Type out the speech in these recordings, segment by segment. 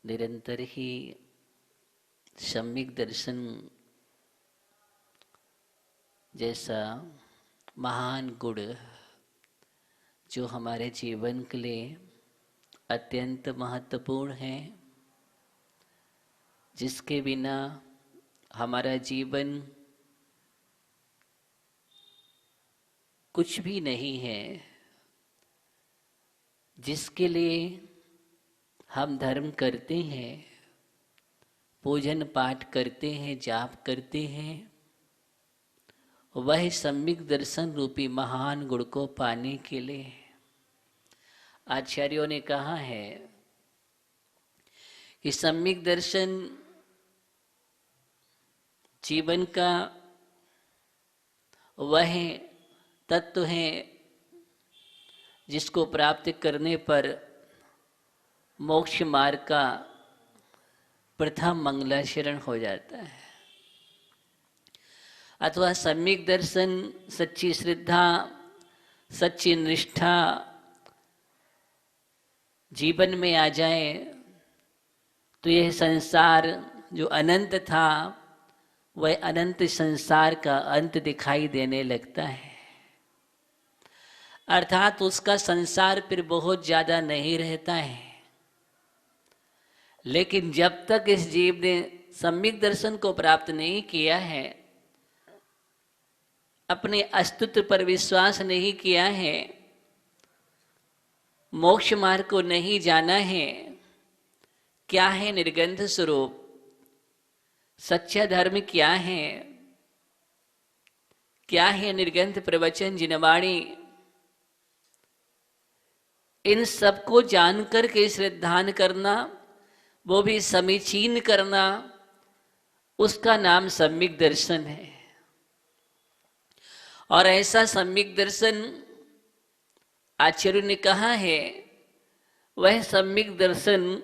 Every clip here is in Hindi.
निरंतर ही सम्यक दर्शन जैसा महान गुण जो हमारे जीवन के लिए अत्यंत महत्वपूर्ण है, जिसके बिना हमारा जीवन कुछ भी नहीं है, जिसके लिए हम धर्म करते हैं, पूजन पाठ करते हैं, जाप करते हैं, वह सम्यक दर्शन रूपी महान गुण को पाने के लिए आचार्यों ने कहा है कि सम्यक दर्शन जीवन का वह तत्व है जिसको प्राप्त करने पर मोक्ष मार्ग का प्रथम मंगलाचरण हो जाता है। अथवा सम्यक दर्शन, सच्ची श्रद्धा, सच्ची निष्ठा जीवन में आ जाए तो यह संसार जो अनंत था वह अनंत संसार का अंत दिखाई देने लगता है। अर्थात उसका संसार फिर बहुत ज्यादा नहीं रहता है। लेकिन जब तक इस जीव ने सम्यक दर्शन को प्राप्त नहीं किया है, अपने अस्तित्व पर विश्वास नहीं किया है, मोक्ष मार्ग को नहीं जाना है, क्या है निर्गंध स्वरूप, सच्चा धर्म क्या है, क्या है निर्गंध प्रवचन जिनवाणी, इन सबको जानकर के श्रद्धान करना, वो भी समीचीन करना, उसका नाम सम्यक दर्शन है। और ऐसा सम्यक दर्शन आचार्य ने कहा है, वह सम्यक दर्शन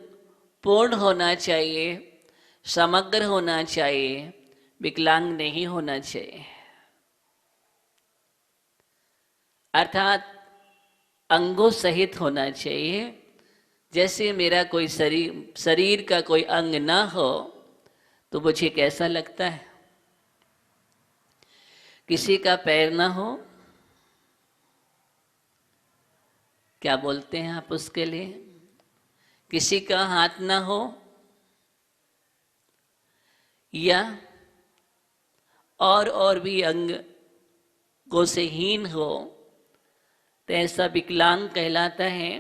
पूर्ण होना चाहिए, समग्र होना चाहिए, विकलांग नहीं होना चाहिए। अर्थात अंगों सहित होना चाहिए। जैसे मेरा कोई शरीर का कोई अंग ना हो तो मुझे कैसा लगता है? किसी का पैर ना हो, क्या बोलते हैं आप उसके लिए? किसी का हाथ ना हो या और भी अंगों से हीन हो तो ऐसा विकलांग कहलाता है।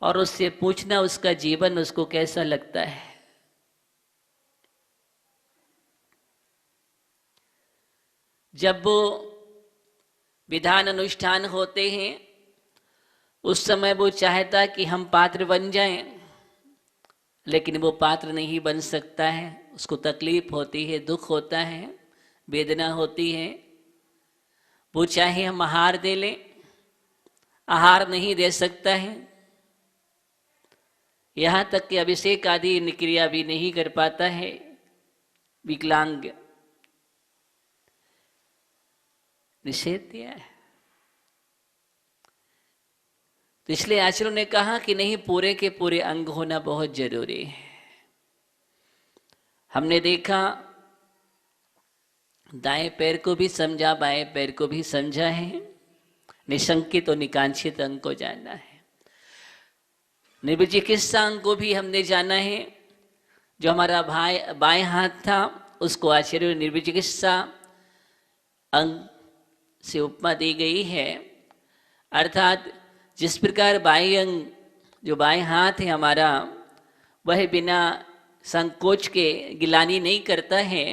और उससे पूछना उसका जीवन उसको कैसा लगता है। जब वो विधान अनुष्ठान होते हैं उस समय वो चाहता कि हम पात्र बन जाएं, लेकिन वो पात्र नहीं बन सकता है। उसको तकलीफ होती है, दुख होता है, वेदना होती है। वो चाहे हम आहार दे लें, आहार नहीं दे सकता है। यहाँ तक कि अभिषेक आदि क्रिया भी नहीं कर पाता है विकलांग। निषेध दिया है। तो इसलिए आचार्यों ने कहा कि नहीं, पूरे के पूरे अंग होना बहुत जरूरी है। हमने देखा दाएं पैर को भी समझा, बाएं पैर को भी समझा है। निशंकित और निकांक्षित अंग को जाना है। निर्विचिकित्सा अंग को भी हमने जाना है। जो हमारा बाएं हाथ था उसको आचार्य निर्विचिकित्सा अंग से उपमा दी गई है। अर्थात जिस प्रकार बाएं अंग, जो बाएं हाथ है हमारा, वह बिना संकोच के गिलानी नहीं करता है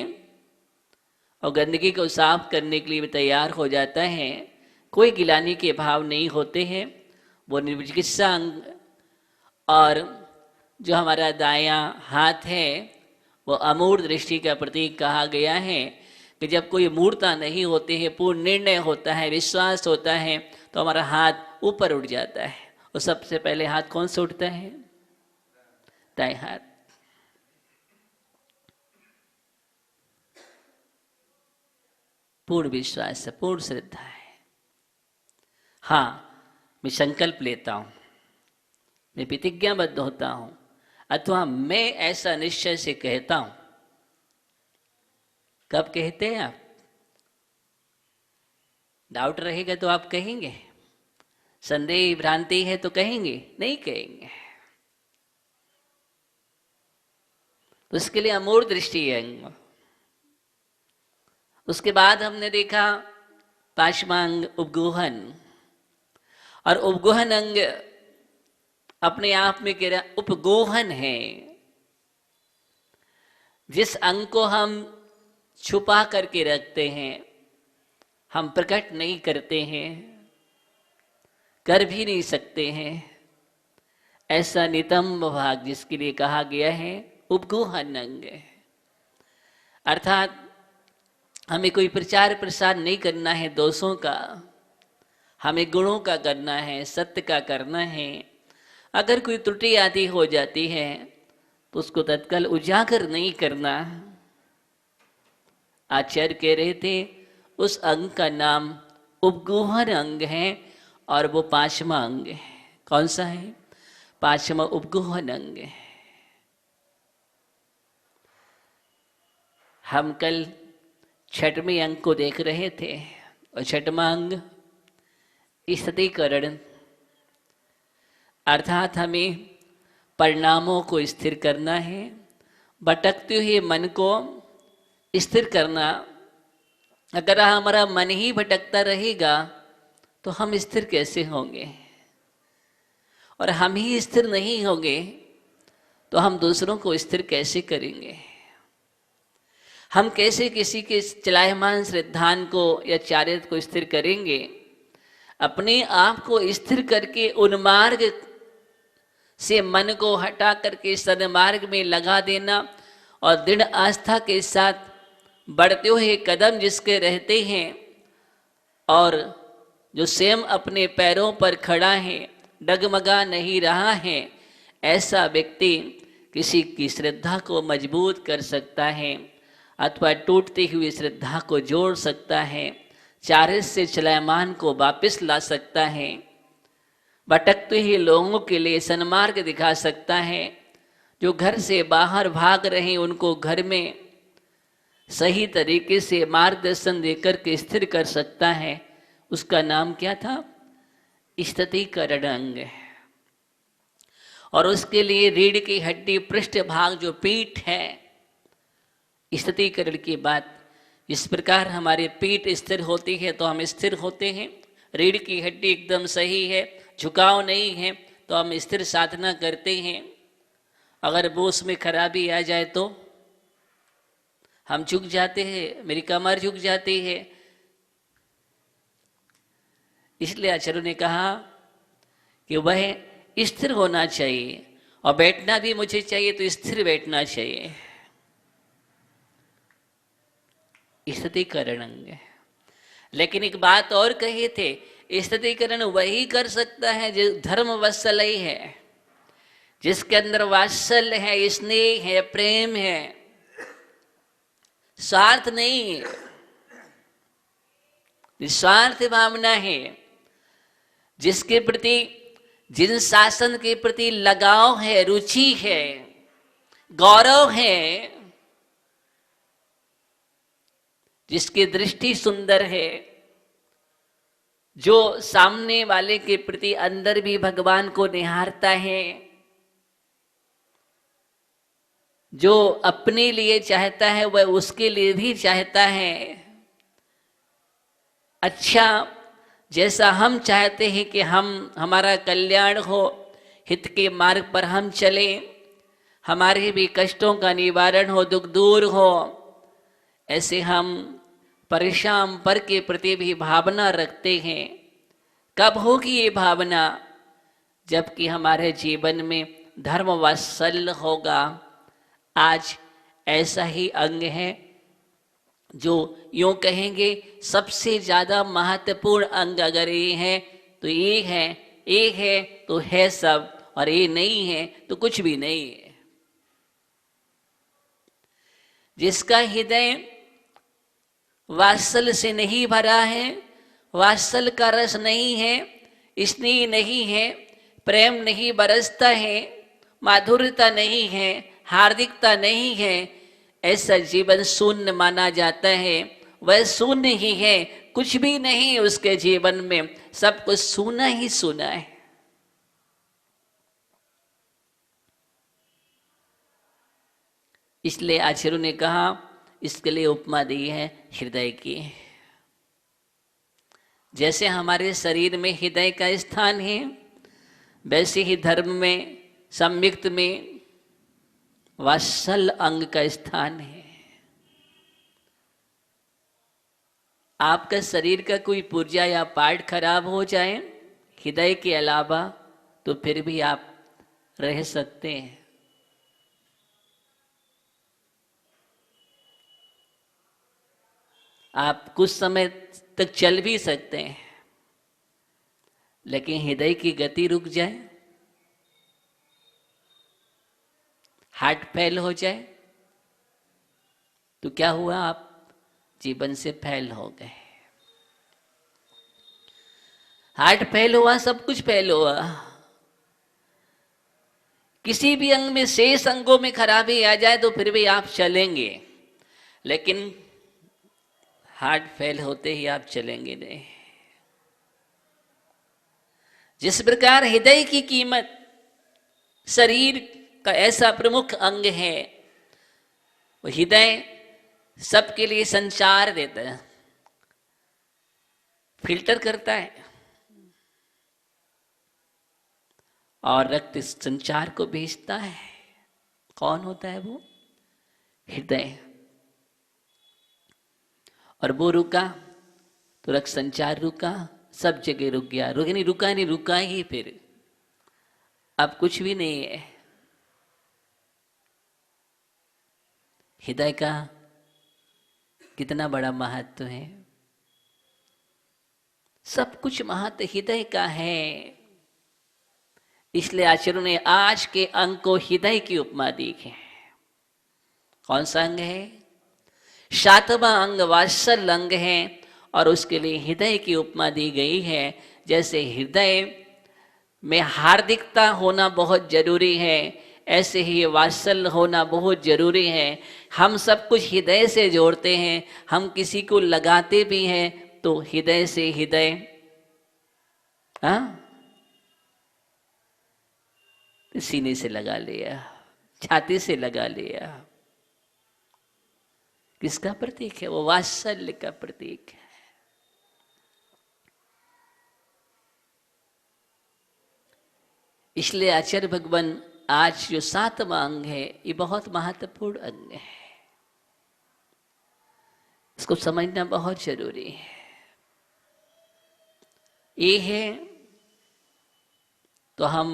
और गंदगी को साफ करने के लिए तैयार हो जाता है। कोई गिलानी के भाव नहीं होते हैं। वो निर्विचिकित्सा अंग। और जो हमारा दायां हाथ है वो अमूर्त दृष्टि का प्रतीक कहा गया है कि जब कोई मूर्ता नहीं होती है, पूर्ण निर्णय होता है, विश्वास होता है, तो हमारा हाथ ऊपर उठ जाता है। और सबसे पहले हाथ कौन से उठता है? दाएं हाथ। पूर्ण विश्वास है, पूर्ण श्रद्धा है। हाँ, मैं संकल्प लेता हूं, मैं प्रतिज्ञाबद्ध होता हूं, अथवा मैं ऐसा निश्चय से कहता हूं। कब कहते हैं आप? डाउट रहेगा तो आप कहेंगे, संदेह भ्रांति है तो कहेंगे? नहीं कहेंगे। तो उसके लिए अमूर्त दृष्टि है। उसके बाद हमने देखा पांचवांग उपगोहन, और उपगोहन अंग अपने आप में कह रहा उपगोहन है। जिस अंग को हम छुपा करके रखते हैं, हम प्रकट नहीं करते हैं, कर भी नहीं सकते हैं, ऐसा नितंब भाग जिसके लिए कहा गया है उपगोहन अंग। अर्थात हमें कोई प्रचार प्रसार नहीं करना है दोषों का, हमें गुणों का करना है, सत्य का करना है। अगर कोई त्रुटि आदि हो जाती है तो उसको तत्काल उजागर नहीं करना। आचार्य कह रहे थे उस अंग का नाम उपगोहन अंग है, और वो पांचवा अंग है। कौन सा है? पांचवा उपगोहन अंग है। हम कल छठवें अंग को देख रहे थे, और छठवां अंग स्थितीकरण, अर्थात हमें परिणामों को स्थिर करना है, भटकते हुए मन को स्थिर करना। अगर हमारा मन ही भटकता रहेगा तो हम स्थिर कैसे होंगे? और हम ही स्थिर नहीं होंगे तो हम दूसरों को स्थिर कैसे करेंगे? हम कैसे किसी के चलायमान श्रद्धान को या चारित्र को स्थिर करेंगे? अपने आप को स्थिर करके उन्मार्ग से मन को हटा करके सन्मार्ग में लगा देना, और दृढ़ आस्था के साथ बढ़ते हुए कदम जिसके रहते हैं, और जो स्वयं अपने पैरों पर खड़ा है, डगमगा नहीं रहा है, ऐसा व्यक्ति किसी की श्रद्धा को मजबूत कर सकता है, अथवा टूटती हुई श्रद्धा को जोड़ सकता है, चारित्र से चलायमान को वापस ला सकता है, भटकते हुए लोगों के लिए सन्मार्ग दिखा सकता है, जो घर से बाहर भाग रहे उनको घर में सही तरीके से मार्गदर्शन देकर के स्थिर कर सकता है। उसका नाम क्या था? स्थितीकरण अंग। और उसके लिए रीढ़ की हड्डी पृष्ठ भाग जो पीठ है, स्थितीकरण की बात, इस प्रकार हमारी पीठ स्थिर होती है तो हम स्थिर होते हैं। रीढ़ की हड्डी एकदम सही है, झुकाव नहीं है, तो हम स्थिर साधना करते हैं। अगर वो उसमें खराबी आ जाए तो हम झुक जाते हैं, मेरी कमर झुक जाती है। इसलिए आचार्य ने कहा कि वह स्थिर होना चाहिए, और बैठना भी मुझे चाहिए तो स्थिर बैठना चाहिए। स्थितीकरण अंग। लेकिन एक बात और कही थे, स्थितीकरण वही कर सकता है जो धर्म वत्सलय है, जिसके अंदर वात्सल्य है, स्नेह है, प्रेम है, स्वार्थ नहीं, निस्वार्थ भावना है, जिसके प्रति, जिन शासन के प्रति लगाव है, रुचि है, गौरव है, जिसकी दृष्टि सुंदर है, जो सामने वाले के प्रति अंदर भी भगवान को निहारता है, जो अपने लिए चाहता है वह उसके लिए भी चाहता है। अच्छा, जैसा हम चाहते हैं कि हमारा कल्याण हो, हित के मार्ग पर हम चलें, हमारे भी कष्टों का निवारण हो, दुख दूर हो, ऐसे हम परेशान पर के प्रति भी भावना रखते हैं। कब होगी ये भावना? जबकि हमारे जीवन में धर्म वात्सल्य होगा। आज ऐसा ही अंग है जो यूं कहेंगे सबसे ज़्यादा महत्वपूर्ण अंग अगर ये है तो ये है, ये है तो है सब, और ये नहीं है तो कुछ भी नहीं है। जिसका हृदय वात्सल्य से नहीं भरा है, वात्सल्य का रस नहीं है, स्नेह नहीं है, प्रेम नहीं बरसता है, माधुर्यता नहीं है, हार्दिकता नहीं है, ऐसा जीवन शून्य माना जाता है। वह शून्य ही है, कुछ भी नहीं उसके जीवन में, सब कुछ सूना ही सूना है। इसलिए आचार्यों ने कहा, इसके लिए उपमा दी है हृदय की। जैसे हमारे शरीर में हृदय का स्थान है, वैसे ही धर्म में, सम्यक्त में वात्सल अंग का स्थान है। आपका शरीर का कोई पुर्जा या पार्ट खराब हो जाए हृदय के अलावा, तो फिर भी आप रह सकते हैं। आप कुछ समय तक चल भी सकते हैं, लेकिन हृदय की गति रुक जाए, हार्ट फेल हो जाए, तो क्या हुआ? आप जीवन से फेल हो गए। हार्ट फेल हुआ, सब कुछ फेल हुआ। किसी भी अंग में, शेष अंगों में खराबी आ जाए तो फिर भी आप चलेंगे, लेकिन हार्ट फेल होते ही आप चलेंगे नहीं। जिस प्रकार हृदय की कीमत शरीर का ऐसा प्रमुख अंग है, वो हृदय सबके लिए संचार देता है, फिल्टर करता है और रक्त संचार को भेजता है। कौन होता है वो? हृदय। और वो रुका तो रक्त संचार रुका, सब जगह रुक गया। रुका ही फिर, अब कुछ भी नहीं है। हृदय का कितना बड़ा महत्व है, सब कुछ महत्व हृदय का है। इसलिए आचार्यों ने आज के अंग को हृदय की उपमा दी है। कौन सा अंग है? 7वां अंग वात्सल अंग है, और उसके लिए हृदय की उपमा दी गई है। जैसे हृदय में हार्दिकता होना बहुत जरूरी है, ऐसे ही वात्सल होना बहुत जरूरी है। हम सब कुछ हृदय से जोड़ते हैं, हम किसी को लगाते भी हैं तो हृदय से हृदय, सीने से लगा लिया, छाती से लगा लिया। किसका प्रतीक है? वो वात्सल्य का प्रतीक है। इसलिए आचार्य भगवान आज जो 7वां अंग है, ये बहुत महत्वपूर्ण अंग है, इसको समझना बहुत जरूरी है। ये है तो हम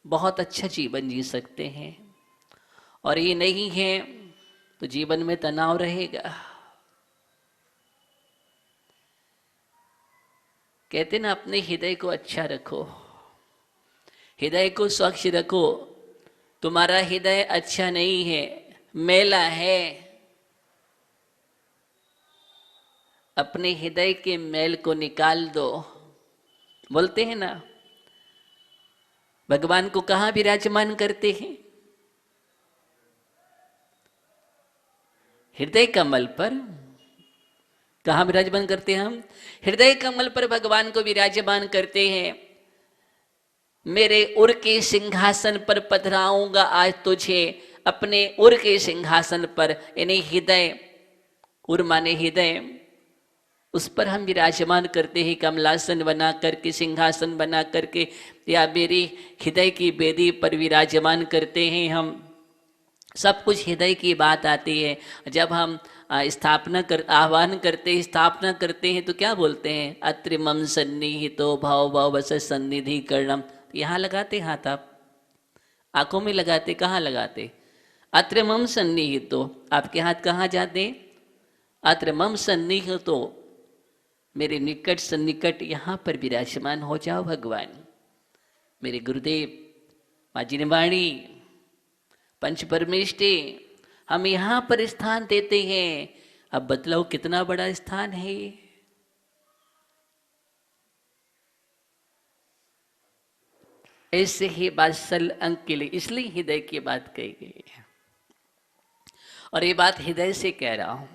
बहुत अच्छा जीवन जी सकते हैं, और ये नहीं है तो जीवन में तनाव रहेगा। कहते ना, अपने हृदय को अच्छा रखो, हृदय को स्वच्छ रखो। तुम्हारा हृदय अच्छा नहीं है, मैला है, अपने हृदय के मैल को निकाल दो। बोलते हैं ना, भगवान को कहाँ विराजमान करते हैं? हृदय कमल पर। कहाँ विराजमान करते हैं हम? हृदय कमल पर भगवान को विराजमान करते हैं। मेरे उर के सिंहासन पर पधराऊंगा आज तुझे, अपने उर के सिंहासन पर, यानी हृदय, उर माने हृदय, उस पर हम विराजमान करते हैं, कमलासन बना करके, सिंहासन बना करके, या मेरी हृदय की वेदी पर विराजमान करते हैं हम। सब कुछ हृदय की बात आती है। जब हम आह्वान करते, स्थापना करते हैं तो क्या बोलते हैं? अत्र मम सन्निहितो भाव भाव वस सन्निधि कर्णम। यहाँ लगाते हाथ, आप आंखों में लगाते, कहाँ लगाते? अत्र मम सन्निहितो, आपके हाथ कहाँ जाते? अत्र मम सन्निहितो, मेरे निकट सन्निकट यहाँ पर विराजमान हो जाओ भगवान। मेरे गुरुदेव, माँ जिनवाणी, पंच परमेष्टि, हम यहाँ पर स्थान देते हैं। अब बतलाओ कितना बड़ा स्थान है ये। ऐसे ही वात्सल अंग के लिए, इसलिए हृदय की बात कही गई है। और ये बात हृदय से कह रहा हूं।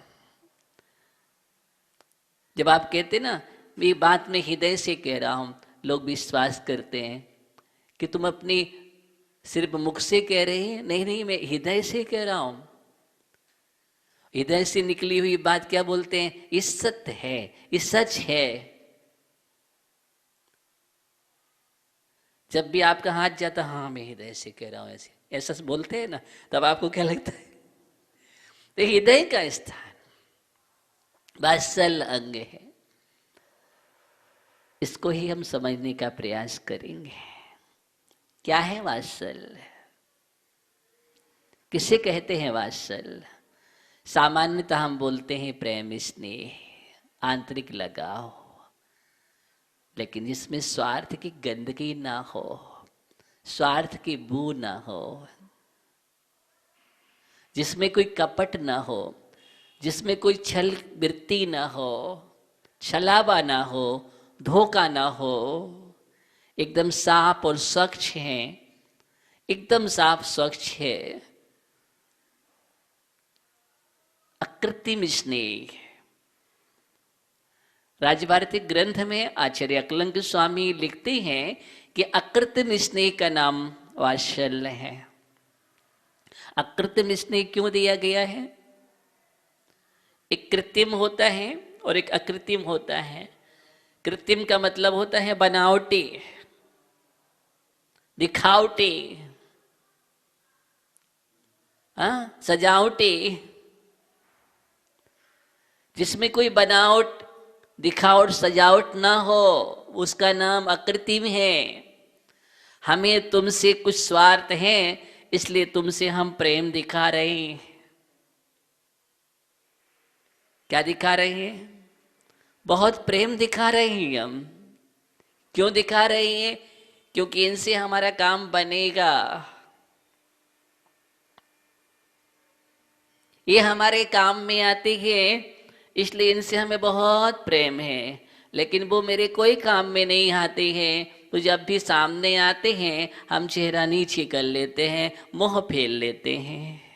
जब आप कहते ना ये बात मैं हृदय से कह रहा हूं, लोग विश्वास करते हैं कि तुम अपनी सिर्फ मुख से कह रहे हैं। नहीं नहीं, मैं हृदय से कह रहा हूं। हृदय से निकली हुई बात क्या बोलते हैं? ये सत्य है, ये सच है। जब भी आपका हाथ जाता, हाँ मैं हृदय से कह रहा हूं, ऐसे ऐसा बोलते हैं ना, तब आपको क्या लगता है? तो हृदय का स्थान वात्सल अंग है। इसको ही हम समझने का प्रयास करेंगे। क्या है वात्सल? किसे कहते हैं वात्सल? सामान्यतः हम बोलते हैं प्रेम, स्नेह, आंतरिक लगाव, लेकिन जिसमें स्वार्थ की गंदगी ना हो, स्वार्थ की बू ना हो, जिसमें कोई कपट ना हो, जिसमें कोई छल वृत्ति ना हो, छलावा ना हो, धोखा ना हो, एकदम साफ और स्वच्छ है, एकदम साफ स्वच्छ है, अकृत्रिम स्नेह। राजभारती ग्रंथ में आचार्य अकलंक स्वामी लिखते हैं कि अकृत्रिम स्नेह का नाम वात्सल्य है। अकृत्रिम स्नेह क्यों दिया गया है? एक कृत्रिम होता है और एक अकृत्रिम होता है। कृत्रिम का मतलब होता है बनावटी, दिखावटी, सजावटी। जिसमें कोई बनावट, दिखावट, सजावट ना हो, उसका नाम अकृत्रिम है। हमें तुमसे कुछ स्वार्थ है, इसलिए तुमसे हम प्रेम दिखा रहे हैं। क्या दिखा रहे हैं? बहुत प्रेम दिखा रहे हैं हम। क्यों दिखा रहे हैं? क्योंकि इनसे हमारा काम बनेगा। ये हमारे काम में आते हैं, इसलिए इनसे हमें बहुत प्रेम है। लेकिन वो मेरे कोई काम में नहीं आते हैं, तो जब भी सामने आते हैं हम चेहरा नीचे कर लेते हैं, मुंह फेर लेते हैं।